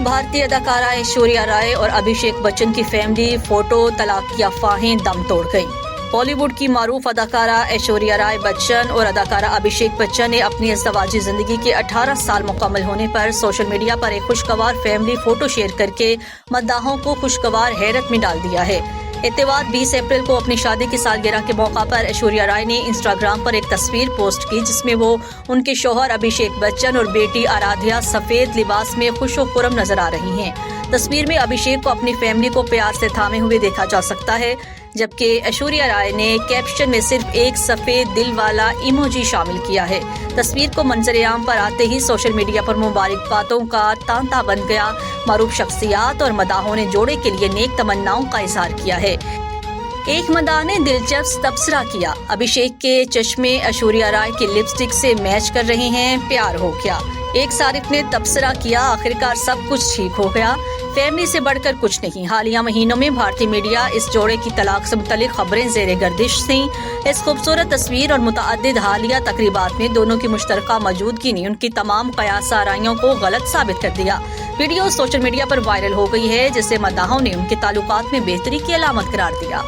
भारतीय अदाकारा ऐश्वर्या राय और अभिषेक बच्चन की फैमिली फोटो तलाक की अफवाहें दम तोड़ गई। बॉलीवुड की मारूफ अदाकारा ऐश्वर्या राय बच्चन और अदाकारा अभिषेक बच्चन ने अपनी इज़्दवाजी जिंदगी के 18 साल मुकम्मल होने पर सोशल मीडिया पर एक खुशगवार फैमिली फोटो शेयर करके मद्दाहों को खुशगवार हैरत में डाल दिया है। इत्तेवार 20 अप्रैल को अपनी शादी की सालगिरह के मौका पर ऐश्वर्या राय ने इंस्टाग्राम पर एक तस्वीर पोस्ट की, जिसमें वो उनके शौहर अभिषेक बच्चन और बेटी आराध्या सफेद लिबास में खुशो खुर्रम नजर आ रही हैं। तस्वीर में अभिषेक को अपनी फैमिली को प्यार से थामे हुए देखा जा सकता है, जबकि ऐश्वर्या राय ने कैप्शन में सिर्फ एक सफेद दिल वाला इमोजी शामिल किया है। तस्वीर को मंजर-ए-आम पर आते ही सोशल मीडिया पर मुबारकबादों का तांता बन गया। मारूफ शख्सियात और मदाहों ने जोड़े के लिए नेक तमन्नाओं का इजहार किया है। एक मदाह ने दिलचस्प तबसरा किया, अभिषेक के चश्मे ऐश्वर्या राय की लिपस्टिक से मैच कर रहे हैं, प्यार हो गया। एक सारिफ ने तबसरा किया, आखिरकार सब कुछ ठीक हो गया, फैमिली से बढ़कर कुछ नहीं। हालिया महीनों में भारतीय मीडिया इस जोड़े की तलाक से मुतल्लिक खबरें जेर गर्दिश थीं। इस खूबसूरत तस्वीर और मुतअद्दिद हालिया तकरीबात में दोनों की मुश्तरका मौजूदगी ने उनकी तमाम कयास आराइयों को गलत साबित कर दिया। वीडियो सोशल मीडिया पर वायरल हो गई है, जिसे मदाहों ने उनके ताल्लुकात में बेहतरी की अलामत करार दिया।